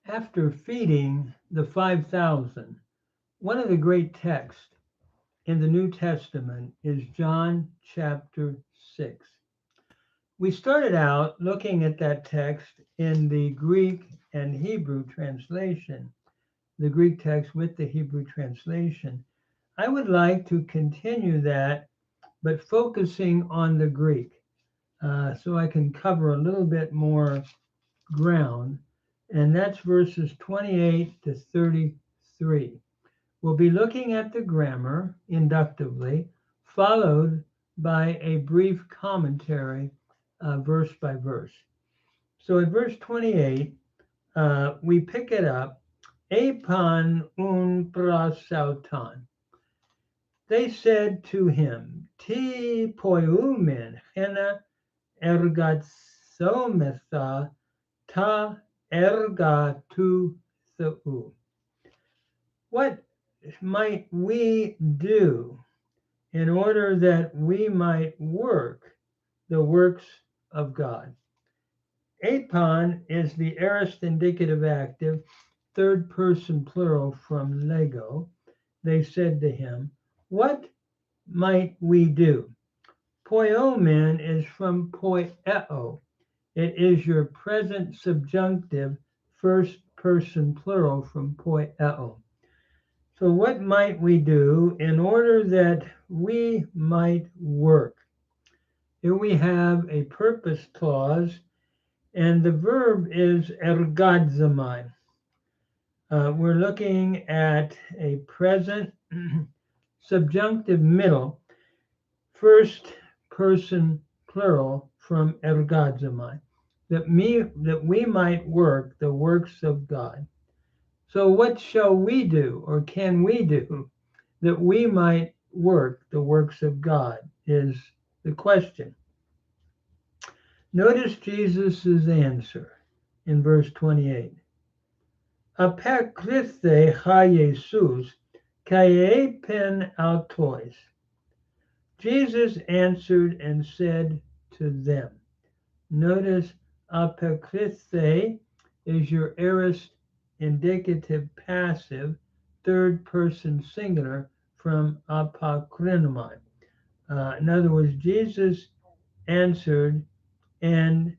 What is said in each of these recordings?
After feeding the 5,000, one of the great texts in the New Testament is John chapter 6. We started out looking at that text in the Greek and Hebrew translation, the Greek text with the Hebrew translation. I would like to continue that, but focusing on the Greek, so I can cover a little bit more ground, and that's verses 28 to 33. We'll be looking at the grammar inductively, followed by a brief commentary, verse by verse. So at verse 28, we pick it up, Epan un prosauton. They said to him, Ti poiumen hena ergatsometha ta ergatu theu. What might we do in order that we might work the works of God? Apon is the aorist indicative active, third person plural from Lego. They said to him, what might we do? Poiomen is from poieo. It is your present subjunctive, first person plural from poieo. So what might we do in order that we might work? Here we have a purpose clause, and the verb is ergadzomai. We're looking at a present subjunctive middle, first person plural from ergadzomai, that we might work the works of God. So what shall we do, or can we do, that we might work the works of God is the question. Notice Jesus' answer in verse 28. Apekrithe ha Jesus kaie pen autois. Jesus answered and said to them. Notice apekrithe is your aorist indicative passive, third person singular from apokrinomai. In other words, Jesus answered and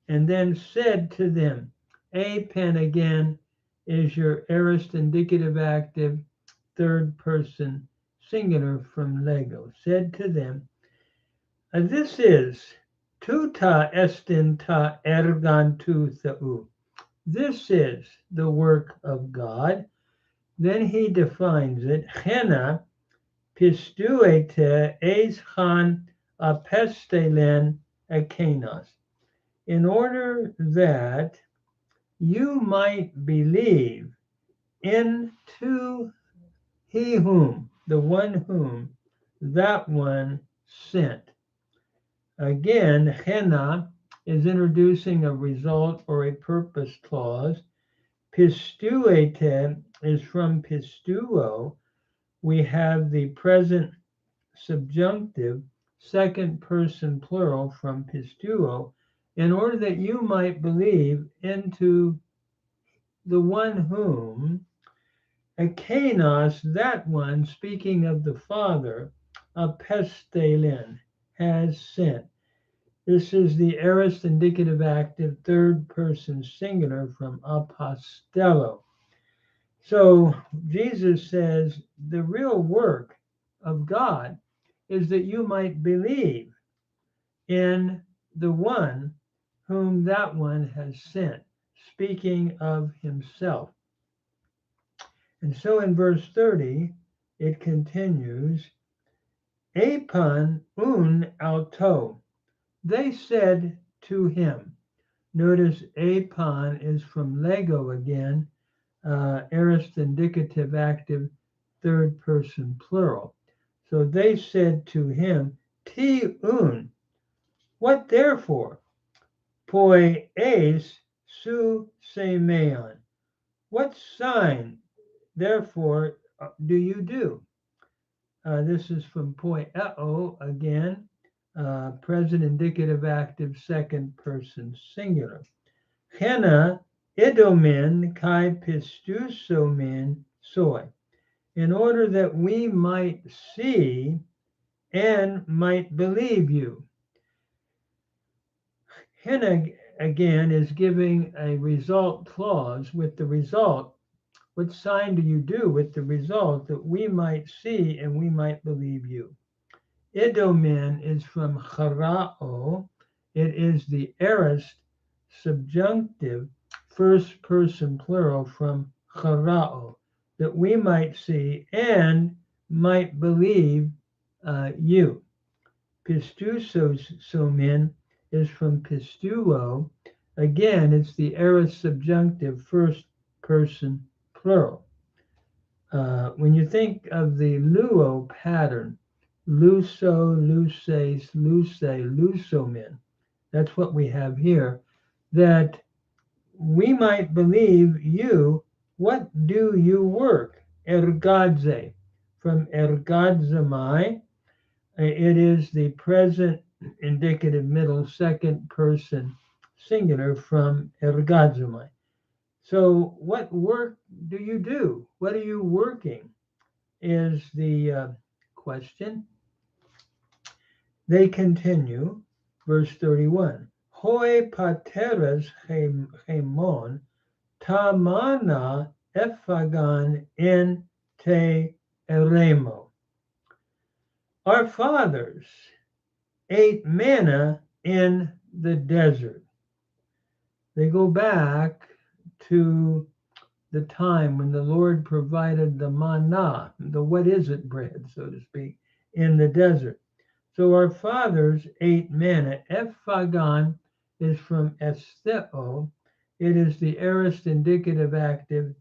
then said to them. Apen again is your aorist indicative active, third person singular from Lego. Said to them, this is tuta estin ta ergan tu theu. This is the work of God. Then he defines it. Hena pistuete eis chan apestelen ekenos. In order that you might believe into he whom, the one whom, that one sent. Again, hena is introducing a result or a purpose clause. Pistuete is from pistuo. We have the present subjunctive, second person plural from pistuo, in order that you might believe into the one whom, ekenos, that one, speaking of the Father, apestelen, has sent. This is the aorist indicative active, third person singular from apostello. So Jesus says the real work of God is that you might believe in the one whom that one has sent, speaking of himself. And so in verse 30, it continues, Apon un auto. They said to him. Notice apon is from Lego again, aorist indicative active, third person plural. So they said to him, Ti un. What therefore? Poi eis su semeon. What sign, therefore, do you do? This is from poieo again, present indicative active, second person singular. Hena idomen kai pistusomen soy, in order that we might see and might believe you. Hena again is giving a result clause with the result. What sign do you do with the result that we might see and we might believe you? Idomen is from charao. It is the aorist subjunctive first person plural from charao, that we might see and might believe you. Pistusomen is from pistuo. Again, it's the aorist subjunctive first person plural. When you think of the luo pattern, luso, luces, luce, lusomen, that's what we have here, that we might believe you. What do you work? Ergadze, from ergadzamai. It is the present indicative middle second person singular from ergadzamai. So what work do you do? What are you working? Is the question. They continue, verse 31. Hoi pateras hemon tamana ephagon in te eremo. Our fathers ate manna in the desert. They go back to the time when the Lord provided the manna, the what is it bread, so to speak, in the desert. So our fathers ate manna. Ephagon is from estheo. It is the aorist indicative active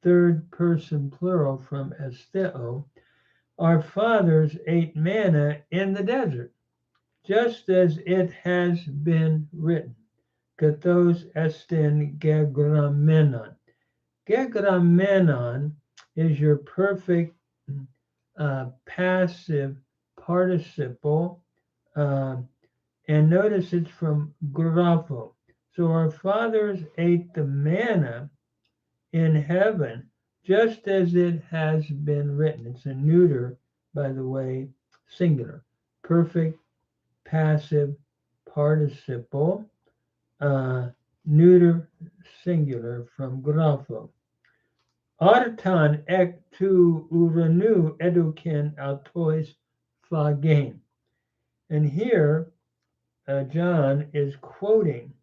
third person plural from estheo. Our fathers ate manna in the desert, just as it has been written. Kathos estin gegramenon. Gegramenon is your perfect passive participle, and notice it's from grapho. So our fathers ate the manna in heaven, just as it has been written. It's a neuter, by the way, singular. Perfect passive participle, neuter singular from grapho. Artan ek tu uranu eduken autois phagein. And here, John is quoting,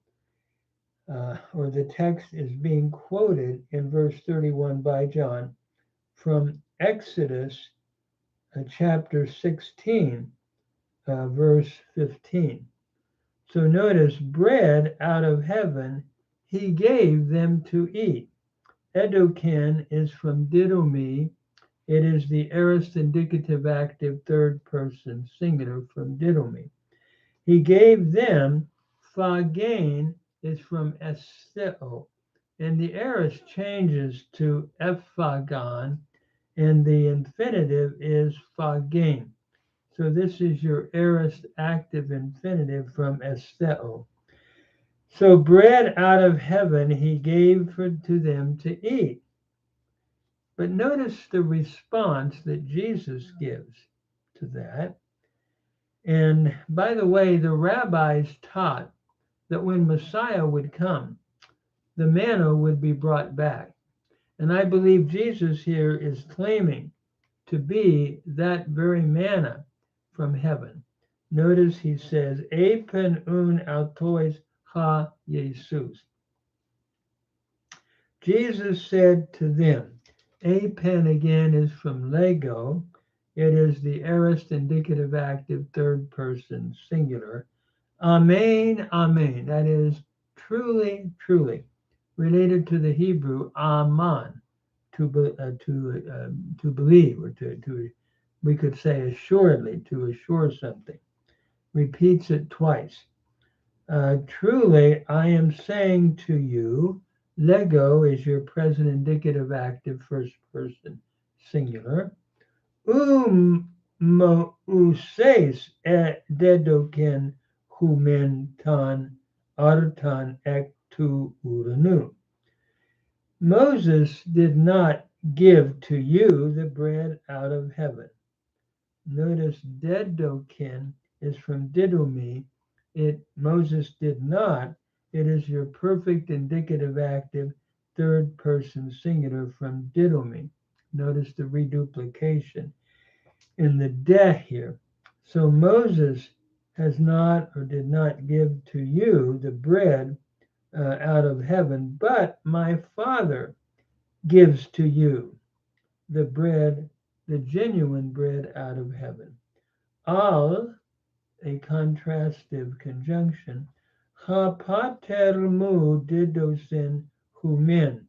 or the text is being quoted in verse 31 by John from Exodus chapter 16, verse 15. So notice, bread out of heaven he gave them to eat. Edoken is from didomi. It is the aorist indicative active third person singular from didomi. He gave them. Phagain is from estheo, and the aorist changes to ephagon, and the infinitive is phagain. So this is your aorist active infinitive from estheo. So bread out of heaven he gave to them to eat. But notice the response that Jesus gives to that. And by the way, the rabbis taught that when Messiah would come, the manna would be brought back. And I believe Jesus here is claiming to be that very manna from heaven. Notice he says, Epen un autois ha Jesus. Jesus said to them, Apen again is from lego. It is the aorist indicative active third person singular. Amen, amen. That is truly, truly related to the Hebrew aman, to believe, or to we could say assuredly, to assure something. Repeats it twice. Truly, I am saying to you, lego is your present indicative active first person singular. Uses dedoken humen tan artan ek tu uranu. Moses did not give to you the bread out of heaven. Notice dedokin is from didumi. Moses did not. It is your perfect indicative active third person singular from didumi. Notice the reduplication in the de here. So Moses has not or did not give to you the bread out of heaven, but my Father gives to you the bread, the genuine bread out of heaven. Al, a contrastive conjunction, ha patermu didosin humin,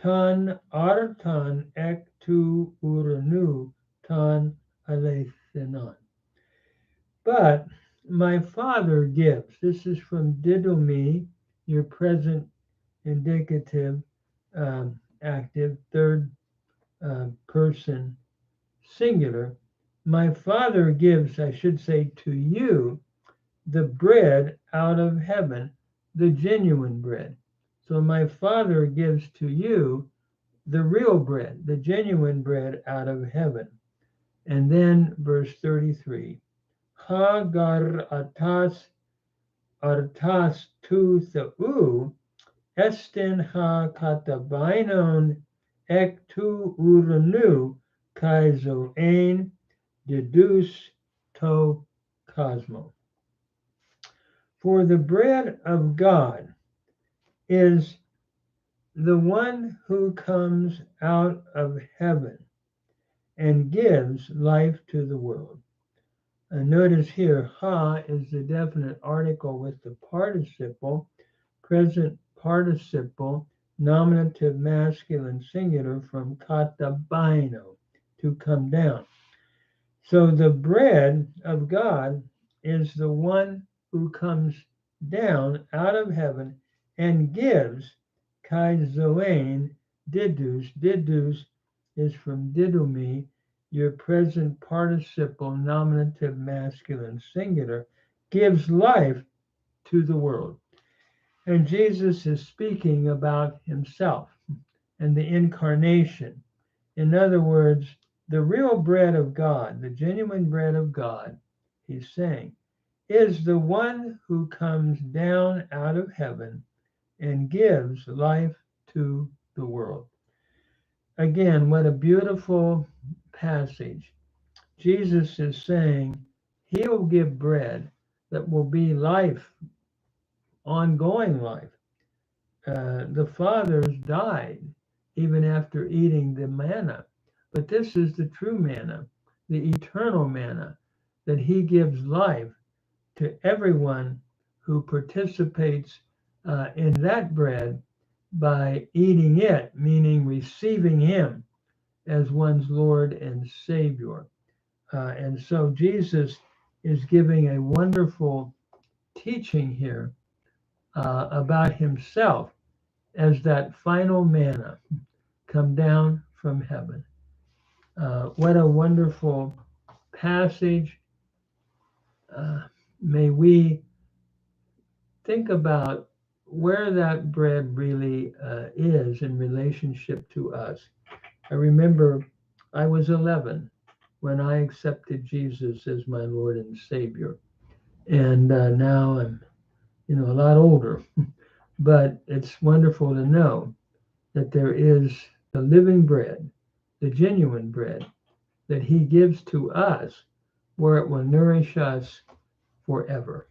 tan artan ek tu uranu tan alethanon. But my Father gives. This is from didomi, your present indicative active third person singular. My Father gives, I should say, to you the bread out of heaven, the genuine bread. So my Father gives to you the real bread, the genuine bread out of heaven. And then verse 33, Hagar artas tu theou esten ha katabainon ek tu uranu kaizo ein dedus to cosmo. For the bread of God is the one who comes out of heaven and gives life to the world. And notice here, ha is the definite article with the participle, present participle, nominative masculine singular from katabaino, to come down. So the bread of God is the one who comes down out of heaven and gives kai zoen didus. Didus is from didumi, your present participle nominative masculine singular, gives life to the world. And Jesus is speaking about himself and the incarnation. In other words, the real bread of God, the genuine bread of God, he's saying, is the one who comes down out of heaven and gives life to the world. Again, what a beautiful passage. Jesus is saying he will give bread that will be life, ongoing life. The fathers died even after eating the manna, but this is the true manna, the eternal manna, that he gives life to everyone who participates in that bread by eating it, meaning receiving him as one's Lord and Savior. And so Jesus is giving a wonderful teaching here about himself as that final manna come down from heaven. What a wonderful passage. May we think about where that bread really is in relationship to us. I remember I was 11 when I accepted Jesus as my Lord and Savior. And now I'm, a lot older. But it's wonderful to know that there is the living bread, the genuine bread that he gives to us, where it will nourish us forever.